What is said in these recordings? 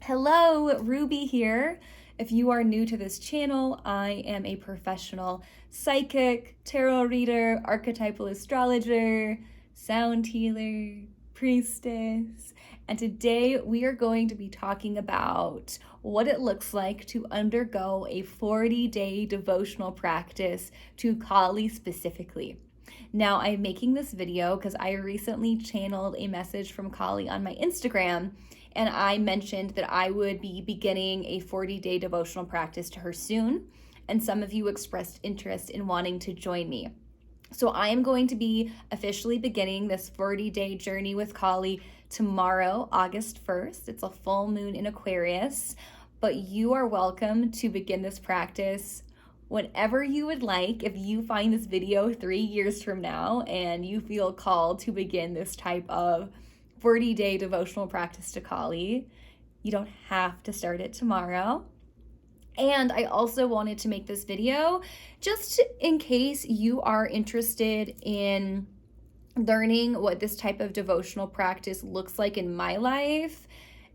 Hello, Ruby here. If you are new to this channel, I am a professional psychic, tarot reader, archetypal astrologer, sound healer, priestess, and today we are going to be talking about what it looks like to undergo a 40-day devotional practice to Kali specifically. Now, I'm making this video because I recently channeled a message from Kali on my Instagram, and I mentioned that I would be beginning a 40-day devotional practice to her soon, and some of you expressed interest in wanting to join me. So I am going to be officially beginning this 40-day journey with Kali tomorrow, August 1st. It's a full moon in Aquarius, but you are welcome to begin this practice whenever you would like. If you find this video 3 years from now and you feel called to begin this type of 40-day devotional practice to Kali, you don't have to start it tomorrow. And I also wanted to make this video just in case you are interested in learning what this type of devotional practice looks like in my life.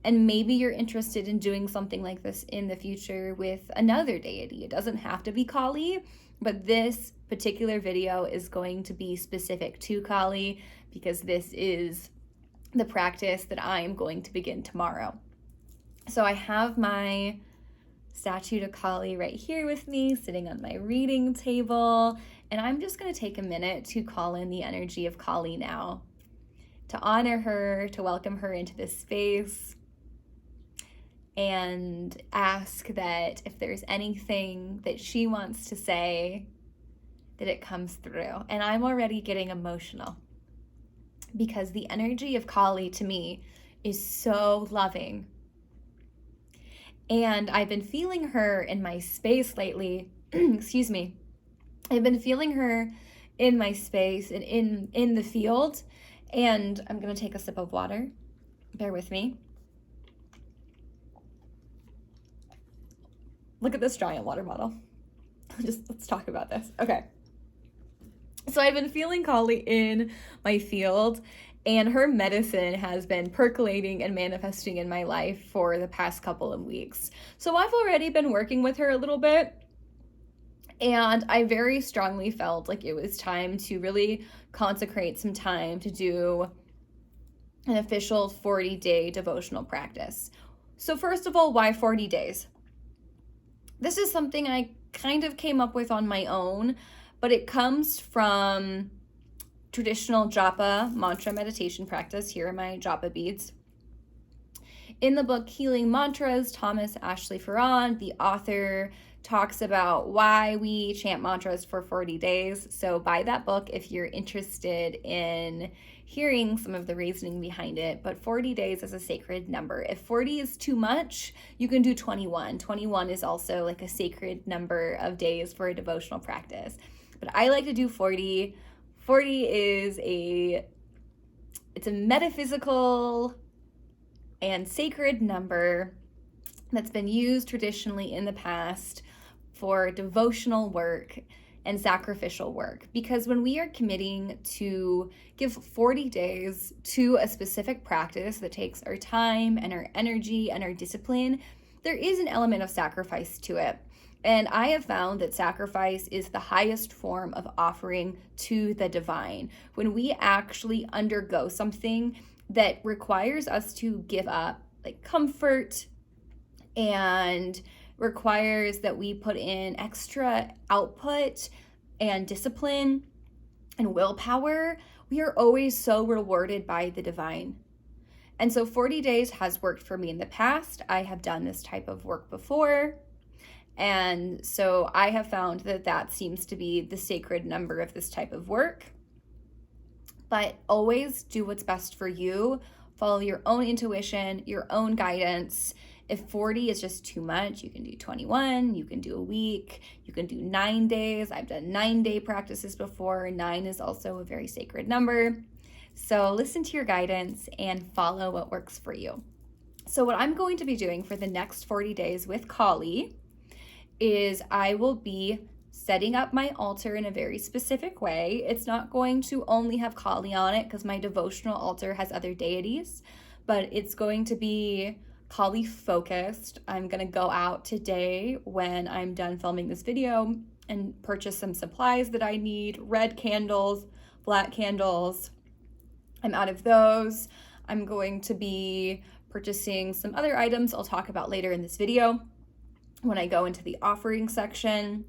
And maybe you're interested in doing something like this in the future with another deity. It doesn't have to be Kali, but this particular video is going to be specific to Kali because this is the practice that I am going to begin tomorrow. So I have my statue to Kali right here with me, sitting on my reading table, and I'm just going to take a minute to call in the energy of Kali now, to honor her, to welcome her into this space, and ask that if there's anything that she wants to say, that it comes through. And I'm already getting emotional because the energy of Kali to me is so loving. And I've been feeling her in my space lately. Excuse me. I've been feeling her in my space and in the field. And I'm going to take a sip of water. Bear with me. Look at this giant water bottle. Let's talk about this. Okay. So I've been feeling Kali in my field, and her medicine has been percolating and manifesting in my life for the past couple of weeks. So I've already been working with her a little bit, and I very strongly felt like it was time to really consecrate some time to do an official 40-day devotional practice. So first of all, why 40 days? This is something I kind of came up with on my own, but it comes from traditional japa mantra meditation practice. Here are my japa beads. In the book Healing Mantras, Thomas Ashley-Farrand, the author, talks about why we chant mantras for 40 days. So buy that book if you're interested in hearing some of the reasoning behind it. But 40 days is a sacred number. If 40 is too much, you can do 21. 21 is also like a sacred number of days for a devotional practice. But I like to do 40. 40 is it's a metaphysical and sacred number that's been used traditionally in the past for devotional work and sacrificial work. Because when we are committing to give 40 days to a specific practice that takes our time and our energy and our discipline, there is an element of sacrifice to it. And I have found that sacrifice is the highest form of offering to the divine. When we actually undergo something that requires us to give up, like comfort, and requires that we put in extra output and discipline and willpower, we are always so rewarded by the divine. And so 40 days has worked for me in the past. I have done this type of work before. And so I have found that that seems to be the sacred number of this type of work. But always do what's best for you. Follow your own intuition, your own guidance. If 40 is just too much, you can do 21, you can do a week, you can do 9 days. I've done 9-day practices before. 9 is also a very sacred number. So listen to your guidance and follow what works for you. So what I'm going to be doing for the next 40 days with Kali is I will be setting up my altar in a very specific way. It's not going to only have Kali on it because my devotional altar has other deities, but it's going to be Kali focused. I'm gonna go out today when I'm done filming this video and purchase some supplies that I need, red candles, black candles. I'm out of those. I'm going to be purchasing some other items I'll talk about later in this video. When I go into the offering section,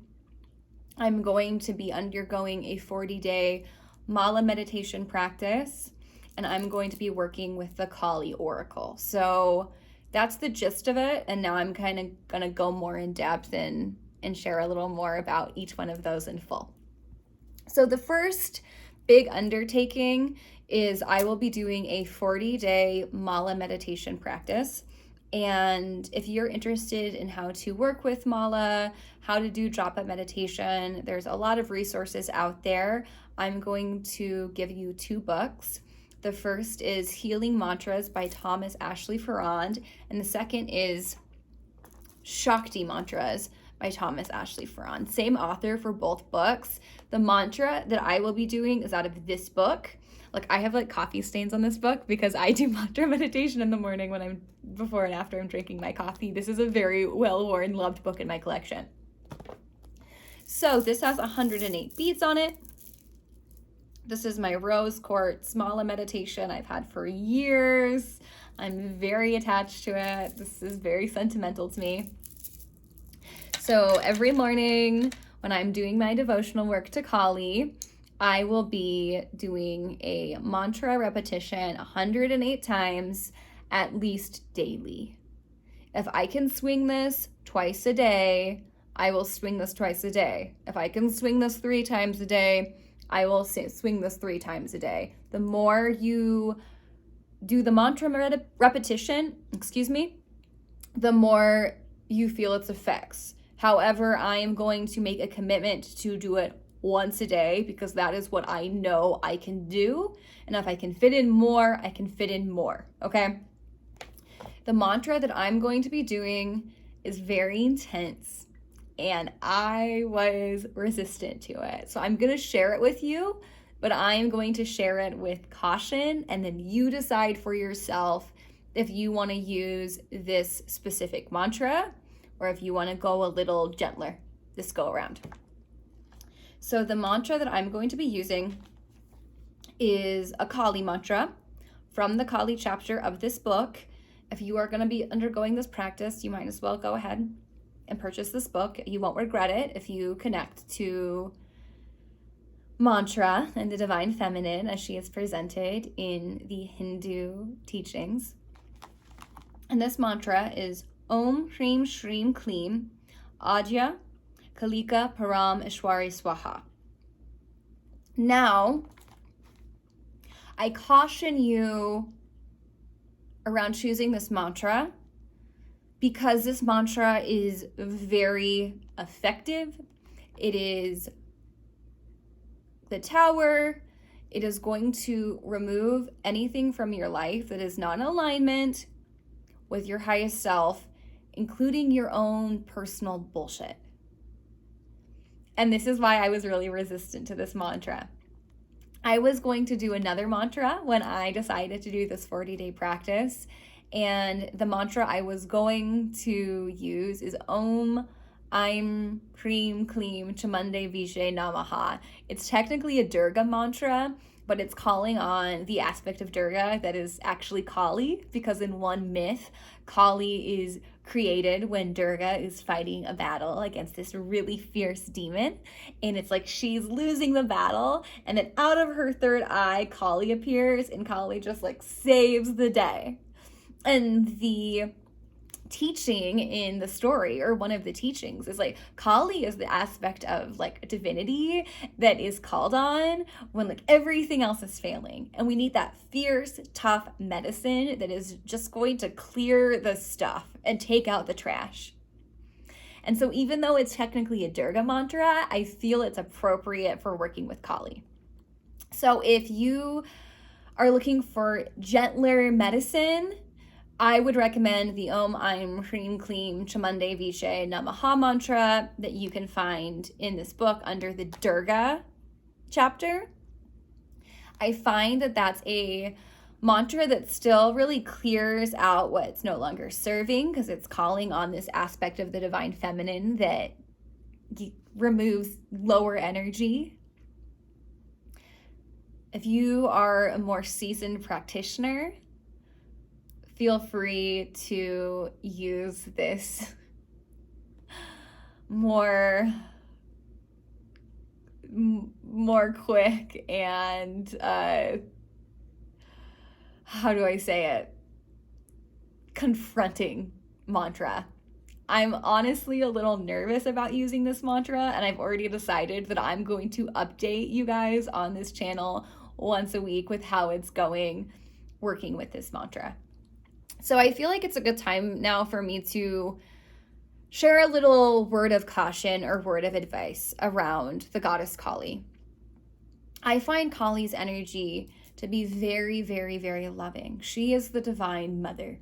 I'm going to be undergoing a 40-day mala meditation practice, and I'm going to be working with the Kali Oracle. So that's the gist of it, and now I'm kind of going to go more in depth and share a little more about each one of those in full. So the first big undertaking is I will be doing a 40-day mala meditation practice. And if you're interested in how to work with mala, how to do drop-up meditation, there's a lot of resources out there. I'm going to give you 2 books. The first is Healing Mantras by Thomas Ashley-Farrand, and the second is Shakti Mantras by Thomas Ashley-Farrand. Same author for both books. The mantra that I will be doing is out of this book. Like, I have like coffee stains on this book because I do mantra meditation in the morning when I'm before and after I'm drinking my coffee. This is a very well-worn, loved book in my collection. So this has 108 beads on it. This is my rose quartz mala meditation I've had for years. I'm very attached to it. This is very sentimental to me. So every morning when I'm doing my devotional work to Kali, I will be doing a mantra repetition 108 times, at least daily. If I can swing this twice a day, I will swing this twice a day. If I can swing this 3 times a day, I will swing this 3 times a day. The more you do the mantra repetition, the more you feel its effects. However, I am going to make a commitment to do it once a day because that is what I know I can do. And if I can fit in more, I can fit in more, okay? The mantra that I'm going to be doing is very intense, and I was resistant to it. So I'm going to share it with you, but I'm going to share it with caution, and then you decide for yourself if you want to use this specific mantra or if you want to go a little gentler this go around. So the mantra that I'm going to be using is a Kali mantra from the Kali chapter of this book. If you are going to be undergoing this practice, you might as well go ahead and purchase this book. You won't regret it if you connect to mantra and the divine feminine as she is presented in the Hindu teachings. And this mantra is Om Hrim Shrim Kleem Adya Kalika Param Ishwari Swaha. Now, I caution you around choosing this mantra because this mantra is very effective. It is the tower. It is going to remove anything from your life that is not in alignment with your highest self, including your own personal bullshit. And this is why I was really resistant to this mantra. I was going to do another mantra when I decided to do this 40-day practice. And the mantra I was going to use is Om Aim Hrim Kleem Chamande Vishe Namaha. It's technically a Durga mantra, but it's calling on the aspect of Durga that is actually Kali, because in one myth, Kali is created when Durga is fighting a battle against this really fierce demon, and it's like she's losing the battle, and then out of her third eye, Kali appears, and Kali just like saves the day. And the teaching in the story, or one of the teachings, is like Kali is the aspect of like divinity that is called on when like everything else is failing, and we need that fierce, tough medicine that is just going to clear the stuff and take out the trash. And so even though it's technically a Durga mantra, I feel it's appropriate for working with Kali. So if you are looking for gentler medicine, I would recommend the Om Aim Hrim Kleem Chamande Vishe Namaha mantra that you can find in this book under the Durga chapter. I find that that's a mantra that still really clears out what's no longer serving, because it's calling on this aspect of the divine feminine that removes lower energy. If you are a more seasoned practitioner, feel free to use this more quick and how do I say it? Confronting mantra. I'm honestly a little nervous about using this mantra, and I've already decided that I'm going to update you guys on this channel once a week with how it's going working with this mantra. So I feel like it's a good time now for me to share a little word of caution or word of advice around the goddess Kali. I find Kali's energy to be very, very, very loving. She is the divine mother.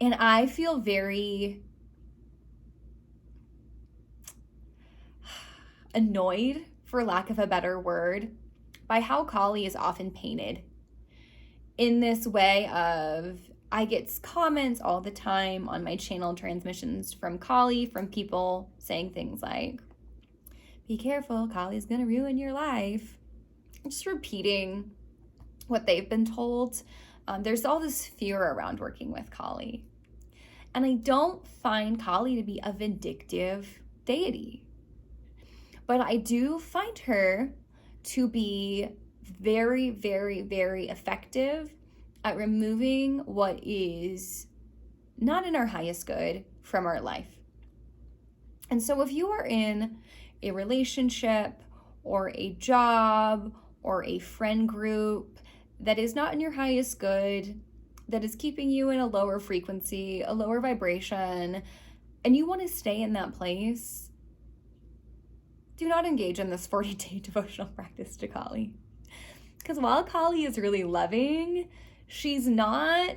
And I feel very annoyed, for lack of a better word, by how Kali is often painted in this way of, I get comments all the time on my channel transmissions from Kali, from people saying things like, be careful, Kali's gonna ruin your life. Just repeating what they've been told. There's all this fear around working with Kali. And I don't find Kali to be a vindictive deity. But I do find her to be very, very, very effective at removing what is not in our highest good from our life. And so if you are in a relationship or a job or a friend group that is not in your highest good, that is keeping you in a lower frequency, a lower vibration, and you want to stay in that place, do not engage in this 40-day devotional practice to Kali. Because while Kali is really loving, she's not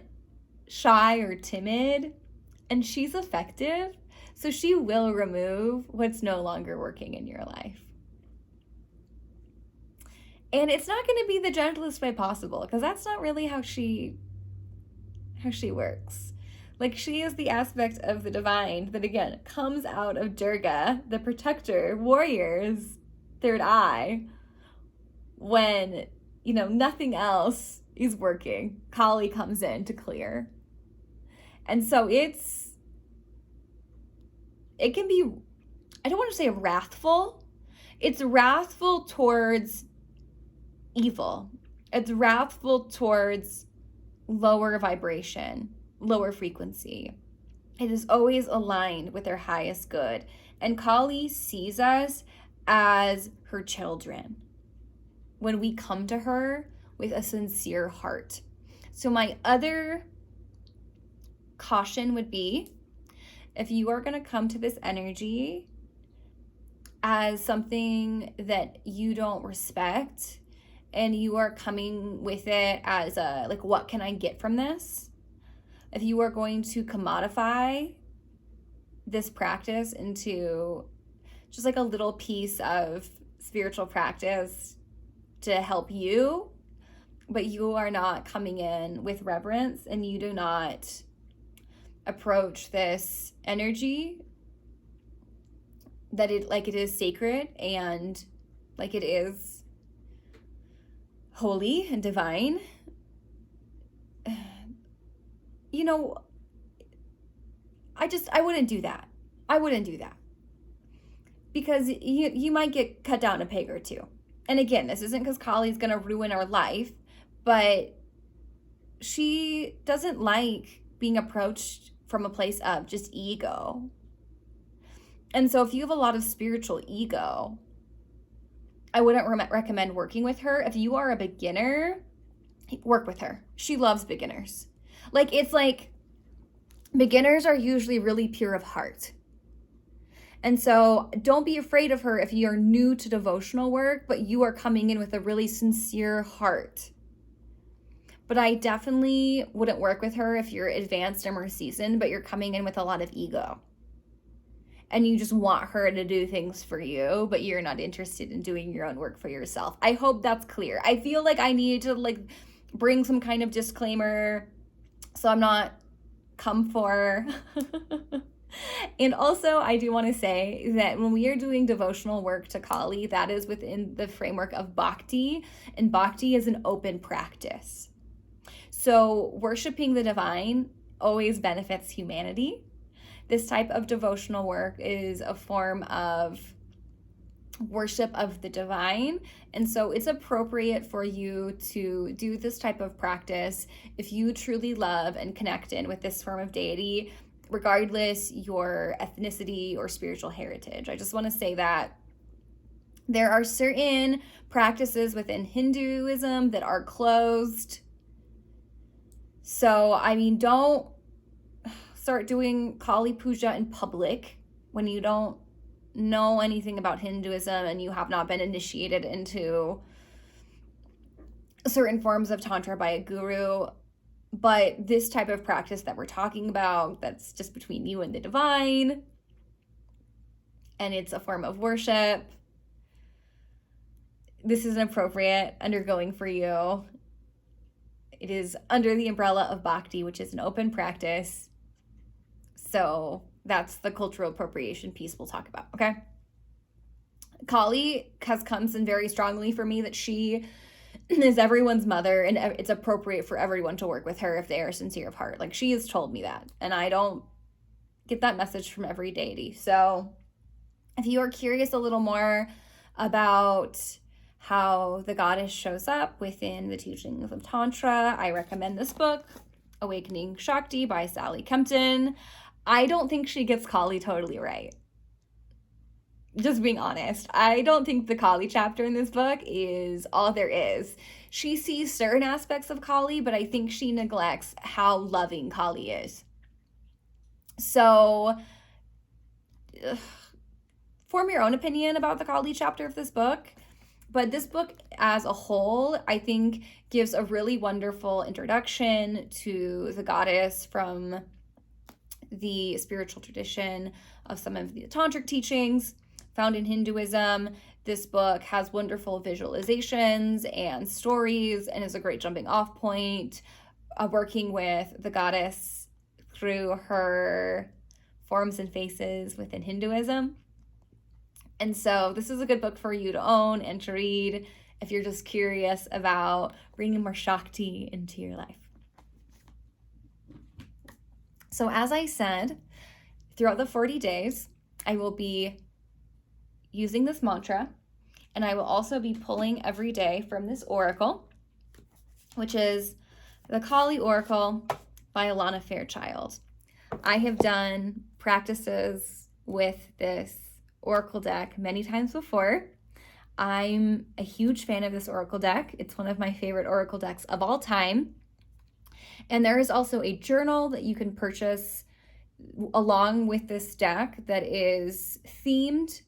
shy or timid, and she's effective, so she will remove what's no longer working in your life. And it's not going to be the gentlest way possible, because that's not really how she works. Like, she is the aspect of the divine that, again, comes out of Durga, the protector, warrior's third eye, when, nothing else is working. Kali comes in to clear. And so it can be, I don't want to say wrathful. It's wrathful towards evil. It's wrathful towards lower vibration, lower frequency. It is always aligned with our highest good. And Kali sees us as her children when we come to her with a sincere heart. So my other caution would be, if you are going to come to this energy as something that you don't respect, and you are coming with it as a, like, what can I get from this? If you are going to commodify this practice into just like a little piece of spiritual practice to help you, but you are not coming in with reverence, and you do not approach this energy that it is sacred and like it is holy and divine, I wouldn't do that. I wouldn't do that, because you might get cut down a peg or two. And again, this isn't because Kali's gonna ruin our life, but she doesn't like being approached from a place of just ego. And so if you have a lot of spiritual ego, I wouldn't recommend working with her. If you are a beginner, work with her. She loves beginners. It's like beginners are usually really pure of heart. And so don't be afraid of her if you're new to devotional work, but you are coming in with a really sincere heart. But I definitely wouldn't work with her if you're advanced or more seasoned, but you're coming in with a lot of ego. And you just want her to do things for you, but you're not interested in doing your own work for yourself. I hope that's clear. I feel like I need to bring some kind of disclaimer so I'm not come for. And also, I do want to say that when we are doing devotional work to Kali, that is within the framework of bhakti, and bhakti is an open practice. So worshiping the divine always benefits humanity. This type of devotional work is a form of worship of the divine, and so it's appropriate for you to do this type of practice if you truly love and connect in with this form of deity, regardless your ethnicity or spiritual heritage. I just want to say that there are certain practices within Hinduism that are closed. So, I mean, don't start doing Kali Puja in public when you don't know anything about Hinduism and you have not been initiated into certain forms of Tantra by a guru. But this type of practice that we're talking about, that's just between you and the divine, and it's a form of worship, this is an appropriate undergoing for you. It is under the umbrella of bhakti, which is an open practice. So that's the cultural appropriation piece we'll talk about, okay? Kali comes in very strongly for me that she is everyone's mother, and it's appropriate for everyone to work with her if they are sincere of heart. Like, she has told me that, and I don't get that message from every deity. So if you are curious a little more about how the goddess shows up within the teachings of Tantra, I recommend this book, Awakening Shakti by Sally Kempton. I don't think she gets Kali totally right. Just being honest, I don't think the Kali chapter in this book is all there is. She sees certain aspects of Kali, but I think she neglects how loving Kali is. So, form your own opinion about the Kali chapter of this book. But this book as a whole, I think, gives a really wonderful introduction to the goddess from the spiritual tradition of some of the tantric teachings found in Hinduism. This book has wonderful visualizations and stories and is a great jumping off point, working with the goddess through her forms and faces within Hinduism. And so this is a good book for you to own and to read if you're just curious about bringing more Shakti into your life. So as I said, throughout the 40 days, I will be using this mantra, and I will also be pulling every day from this oracle, which is the Kali Oracle by Alana Fairchild. I have done practices with this oracle deck many times before. I'm a huge fan of this oracle deck. It's one of my favorite oracle decks of all time. And there is also a journal that you can purchase along with this deck that is themed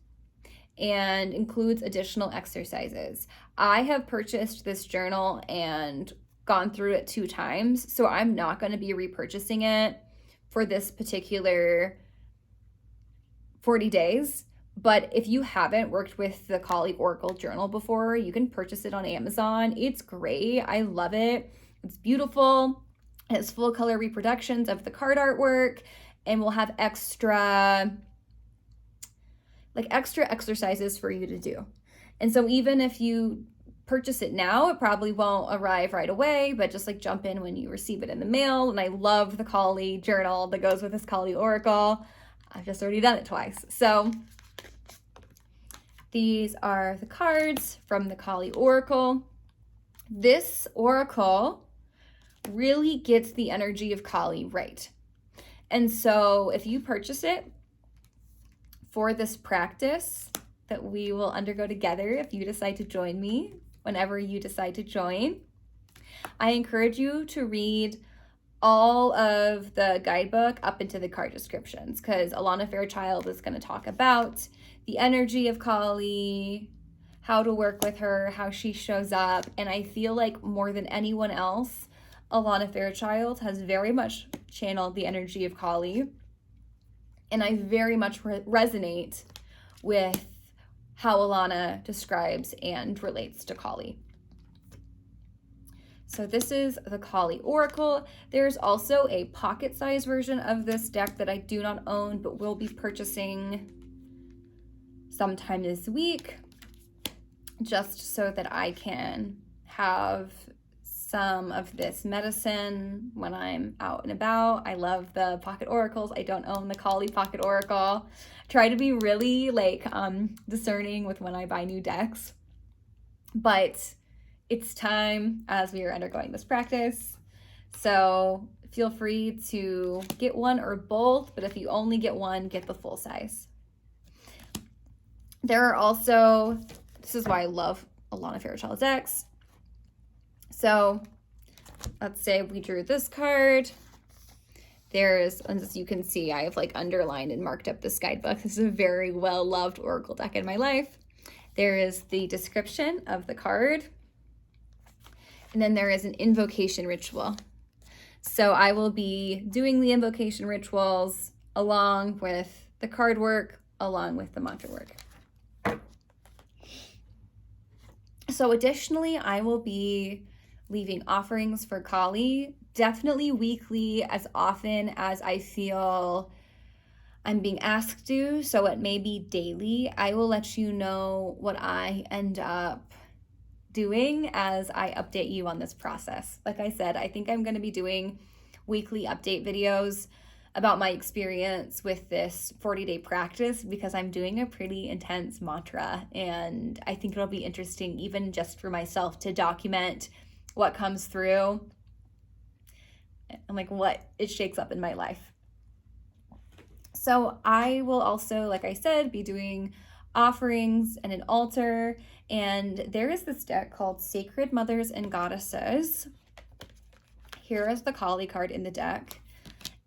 and includes additional exercises. I have purchased this journal and gone through it 2 times, so I'm not going to be repurchasing it for this particular 40 days. But if you haven't worked with the Kali Oracle journal before, you can purchase it on Amazon. It's great. I love it. It's beautiful. It has full color reproductions of the card artwork, and we'll have extra exercises for you to do. And so even if you purchase it now, it probably won't arrive right away, but just like jump in when you receive it in the mail. And I love the Kali journal that goes with this Kali Oracle. I've just already done it twice. So these are the cards from the Kali Oracle. This oracle really gets the energy of Kali right. And so if you purchase it for this practice that we will undergo together, if you decide to join me, whenever you decide to join, I encourage you to read all of the guidebook up into the card descriptions, because Alana Fairchild is going to talk about the energy of Kali, how to work with her, how she shows up. And I feel like more than anyone else, Alana Fairchild has very much channeled the energy of Kali. And I very much resonate with how Alana describes and relates to Kali. So this is the Kali Oracle. There's also a pocket-sized version of this deck that I do not own, but will be purchasing sometime this week, just so that I can have some of this medicine when I'm out and about. I love the pocket oracles. I don't own the Kali pocket oracle. Try to be really like discerning with when I buy new decks, but it's time as we are undergoing this practice. So feel free to get one or both, but if you only get one, get the full size. There are also, this is why I love Alana Fairchild decks. So let's say we drew this card. There's, as you can see, I have like underlined and marked up this guidebook. This is a very well-loved oracle deck in my life. There is the description of the card. And then there is an invocation ritual. So I will be doing the invocation rituals along with the card work, along with the mantra work. So additionally, I will be leaving offerings for Kali, definitely weekly, as often as I feel I'm being asked to. So it may be daily. I will let you know what I end up doing as I update you on this process. Like I said, I think I'm going to be doing weekly update videos about my experience with this 40-day practice, because I'm doing a pretty intense mantra, and I think it'll be interesting even just for myself to document what comes through and like what it shakes up in my life. So I will also, like I said, be doing offerings and an altar. And there is this deck called Sacred Mothers and Goddesses. Here is the Kali card in the deck.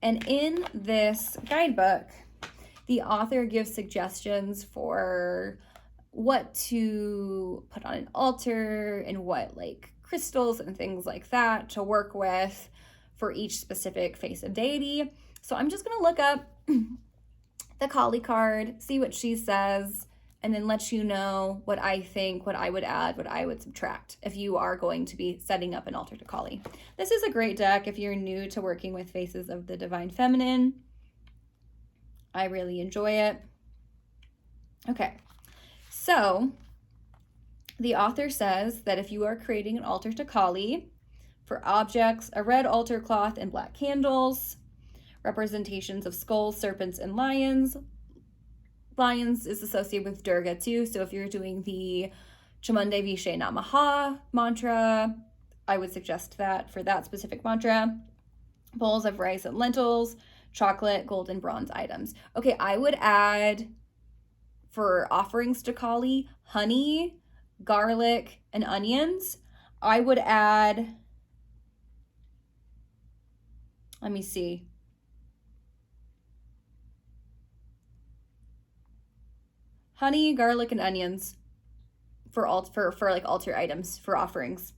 And in this guidebook, the author gives suggestions for what to put on an altar and what like crystals and things like that to work with for each specific face of deity. So I'm just going to look up the Kali card, see what she says, and then let you know what I think, what I would add, what I would subtract if you are going to be setting up an altar to Kali. This is a great deck if you're new to working with faces of the Divine Feminine. I really enjoy it. Okay, so the author says that if you are creating an altar to Kali, for objects, a red altar cloth and black candles, representations of skulls, serpents, and lions. Lions is associated with Durga too, so if you're doing the Chamunde Vishe Namaha mantra, I would suggest that for that specific mantra. Bowls of rice and lentils, chocolate, gold, and bronze items. Okay, I would add for offerings to Kali, honey, garlic, and onions. I would add, let me see. Honey, garlic, and onions for like altar items, for offerings.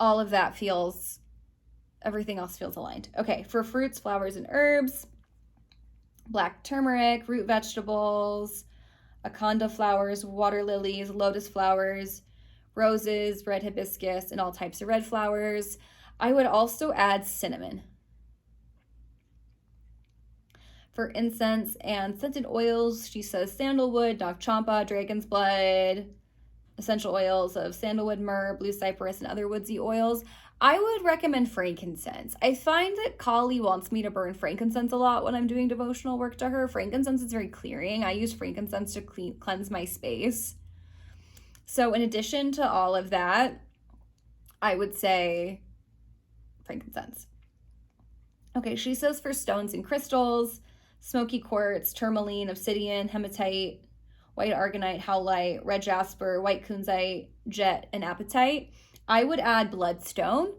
All of that feels, everything else feels aligned. Okay, for fruits, flowers, and herbs, black turmeric, root vegetables, akanda flowers, water lilies, lotus flowers, roses, red hibiscus, and all types of red flowers. I would also add cinnamon. For incense and scented oils, she says sandalwood, Nag Champa, dragon's blood, essential oils of sandalwood, myrrh, blue cypress, and other woodsy oils. I would recommend frankincense. I find that Kali wants me to burn frankincense a lot when I'm doing devotional work to her. Frankincense is very clearing. I use frankincense to cleanse my space. So in addition to all of that, I would say frankincense. Okay, she says for stones and crystals, smoky quartz, tourmaline, obsidian, hematite, white aragonite, howlite, red jasper, white kunzite, jet, and apatite. I would add bloodstone.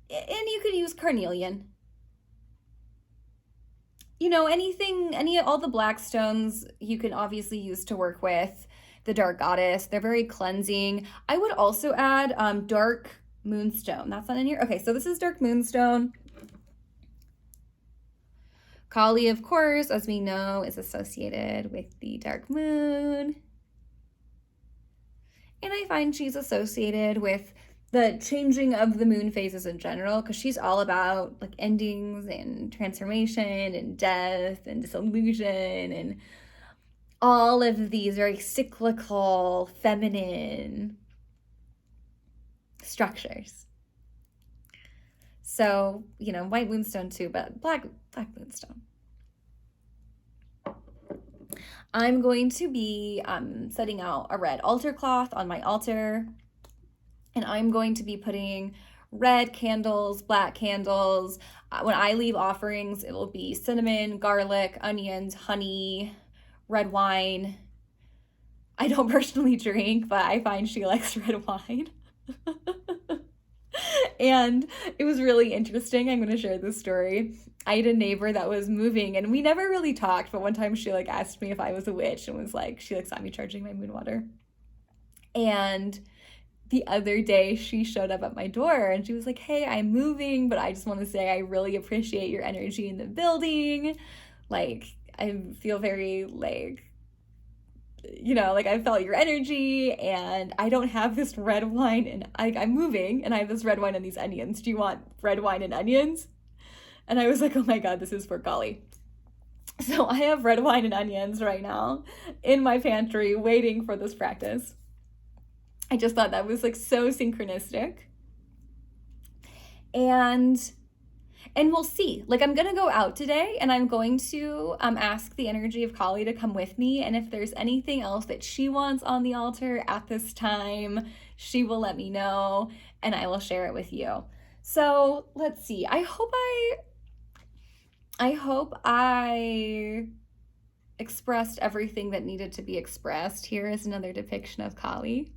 And you could use carnelian. You know, all the black stones you can obviously use to work with the dark goddess. They're very cleansing. I would also add dark moonstone. That's not in here. Okay, so this is dark moonstone. Kali, of course, as we know, is associated with the dark moon. And I find she's associated with the changing of the moon phases in general, because she's all about like endings and transformation and death and disillusion and all of these very cyclical, feminine structures. So, you know, white moonstone too, but black moonstone. I'm going to be setting out a red altar cloth on my altar, and I'm going to be putting red candles, black candles. When I leave offerings, it will be cinnamon, garlic, onions, honey, red wine. I don't personally drink, but I find she likes red wine. And it was really interesting. I'm going to share this story. I had a neighbor that was moving, and we never really talked, but one time she like asked me if I was a witch, and was like, she like saw me charging my moon water. And the other day she showed up at my door and she was like, hey, I'm moving, but I just want to say I really appreciate your energy in the building. Like, I feel very like, you know, like I felt your energy, and I don't have this red wine, and I'm moving and I have this red wine and these onions. Do you want red wine and onions? And I was like, oh my God, this is for Kali. So I have red wine and onions right now in my pantry waiting for this practice. I just thought that was like so synchronistic. And we'll see. Like, I'm going to go out today, and I'm going to ask the energy of Kali to come with me. And if there's anything else that she wants on the altar at this time, she will let me know, and I will share it with you. So let's see. I hope I expressed everything that needed to be expressed. Here is another depiction of Kali.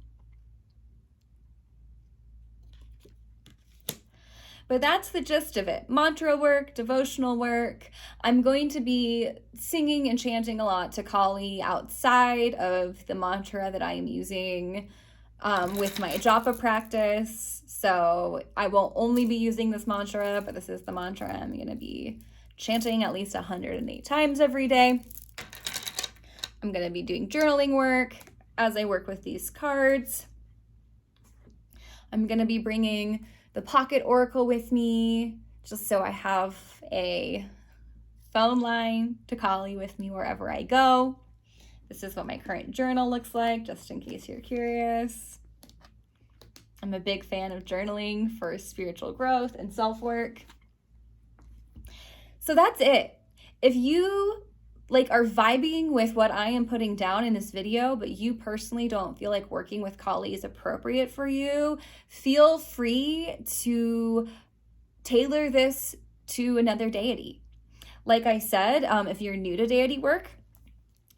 But that's the gist of it. Mantra work, devotional work. I'm going to be singing and chanting a lot to Kali outside of the mantra that I am using with my japa practice. So I won't only be using this mantra, but this is the mantra I'm going to be chanting at least 108 times every day. I'm going to be doing journaling work as I work with these cards. I'm going to be bringing the pocket oracle with me, just so I have a phone line to Kali with me wherever I go. This is what my current journal looks like, just in case you're curious. I'm a big fan of journaling for spiritual growth and self-work. So that's it. If you are vibing with what I am putting down in this video, but you personally don't feel like working with Kali is appropriate for you, feel free to tailor this to another deity. Like I said, if you're new to deity work,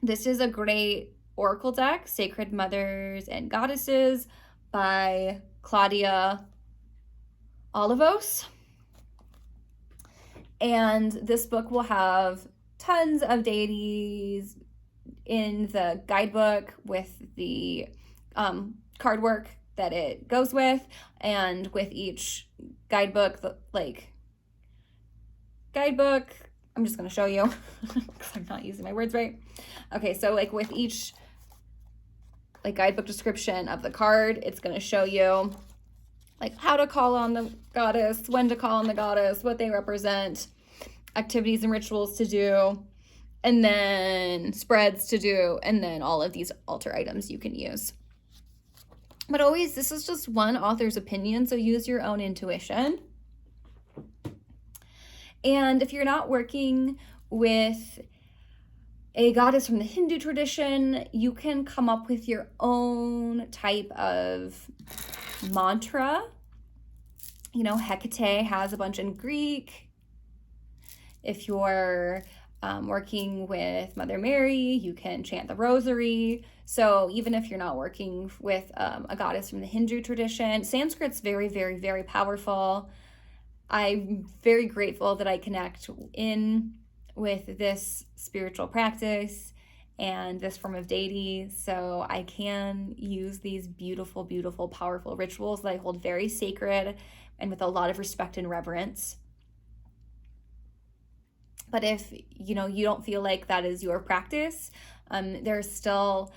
this is a great oracle deck, Sacred Mothers and Goddesses by Claudia Olivos. And this book will have tons of deities in the guidebook with the card work that it goes with, and with each guidebook, I'm just going to show you because I'm not using my words right. Okay, so with each guidebook description of the card, it's going to show you how to call on the goddess, when to call on the goddess, what they represent, activities and rituals to do, and then spreads to do, and then all of these altar items you can use. But always, this is just one author's opinion, so use your own intuition. And if you're not working with a goddess from the Hindu tradition, you can come up with your own type of mantra. You know, Hecate has a bunch in Greek. If you're working with Mother Mary, you can chant the rosary. So even if you're not working with a goddess from the Hindu tradition, Sanskrit's very, very, very powerful. I'm very grateful that I connect in with this spiritual practice and this form of deity, so I can use these beautiful, beautiful, powerful rituals that I hold very sacred and with a lot of respect and reverence. But if, you don't feel like that is your practice, there's still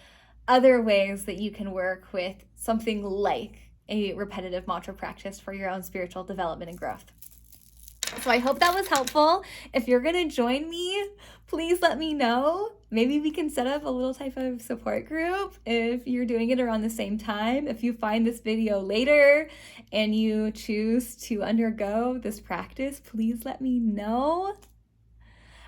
other ways that you can work with something like a repetitive mantra practice for your own spiritual development and growth. So I hope that was helpful. If you're going to join me, please let me know. Maybe we can set up a little type of support group if you're doing it around the same time. If you find this video later and you choose to undergo this practice, please let me know.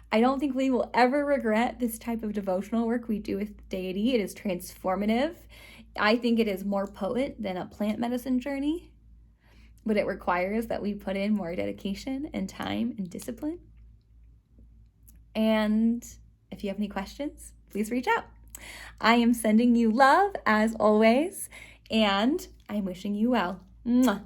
I don't think we will ever regret this type of devotional work we do with deity. It is transformative. I think it is more potent than a plant medicine journey, but it requires that we put in more dedication and time and discipline. And if you have any questions, please reach out. I am sending you love as always, and I'm wishing you well. Mwah.